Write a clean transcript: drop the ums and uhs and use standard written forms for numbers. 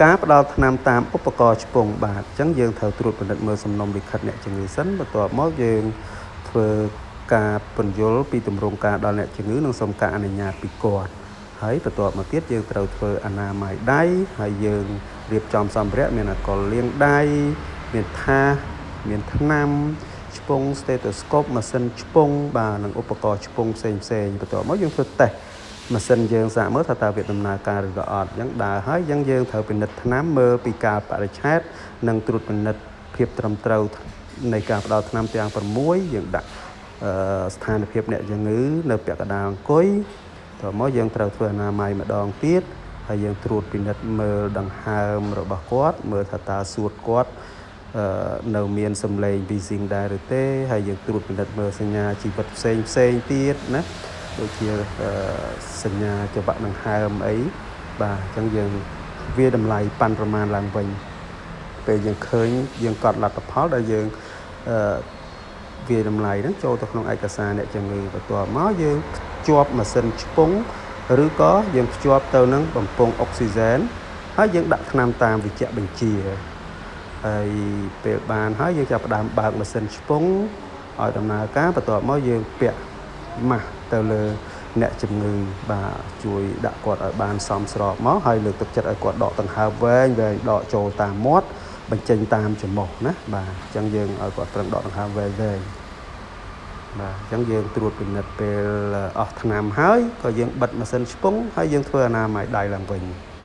ការផ្ដល់ថ្នាំតាមឧបករណ៍ឆ្ពង់បាទអញ្ចឹងយើងត្រូវត្រួតពិនិត្យមើលសំណុំលិខិតអ្នកជំងឺសិនបន្ទាប់មកយើងធ្វើការពន្យល់ពីទម្រង់ការដល់អ្នកជំងឺនិងសុំការអនុញ្ញាតពីគាត់ហើយបន្ទាប់មកទៀតយើងត្រូវធ្វើអនាម័យដៃហើយយើងរៀបចំសម្ភារៈមានអាល់កុលលាងដៃមានថាសមានថ្នាំឆ្ពង់ stethoscope ម៉ាស៊ីនឆ្ពង់បាទនិងឧបករណ៍ឆ្ពង់ផ្សេងបន្ទាប់មកយើងធ្វើតេស្តម៉ាស៊ីនយើងសាកមើលថាតើវាដំណើរការឬក៏អត់អញ្ចឹងដើរហើយយើងត្រូវពិនិត្យថ្នាំមើលពីកាលបរិច្ឆេទនិងត្រួតពិនិត្យភាពត្រឹមត្រូវនៃការផ្ដល់ថ្នាំទាំង6យើងដាក់ស្ថានភាពអ្នកជំងឺនៅពាក់កណ្ដាលអង្គុយតោះមកយើងត្រូវធ្វើអនាម័យម្ដងទៀតហើយយើងត្រួតពិនិត្យមើលដង្ហើមរបស់គាត់មើលថាតើសួតគាត់នៅមានសម្លេង wheezing ដែរឬទេហើយយើងត្រួតពិនិត្យមើលសញ្ញាជីវិតផ្សេងទៀតណាដូចជាសញ្ញាច្រវាក់ដង្ហើមអីបាទអញ្ចឹងយើងវាតម្លៃប៉ាន់ប្រមាណឡើងវិញពេលយើងឃើញយើងកត់លទ្ធផលដែលយើងវាតម្លៃហ្នឹងចូលទៅក្នុងឯកសារអ្នកជំងឺបន្ទាប់មកយើងភ្ជាប់ម៉ាស៊ីនឆ្ពង់ឬក៏យើងភ្ជាប់ទៅនឹងបំពង់អុកស៊ីហ្សែនហើយយើងដាក់ថ្នាំតាមវេជ្ជបញ្ជាហើយពេលបានហើយយើងចាប់ផ្ដើមបើកម៉ាស៊ីនឆ្ពង់ឲ្យដំណើរការបន្ទាប់មកយើងពាក់ម៉ាស់ទៅលើអ្នកជំងឺបាទជួយដាក់គាត់ឲ្យបានសមស្របមកហើយលើកទឹកចិត្តឲ្យគាត់ដកដង្ហើមវែងដកចូលតាមមាត់បញ្ចេញតាមច្រមុះណាបាទអញ្ចឹងយើងឲ្យគាត់ប្រឹងដកដង្ហើមវែងបាទអញ្ចឹងយើងត្រួតពិនិត្យពេលអស់ថ្នាំហើយក៏យើងបិទម៉ាស៊ីនឆ្ពង់ហើយយើងធ្វើអនាម័យដៃឡើងវិញ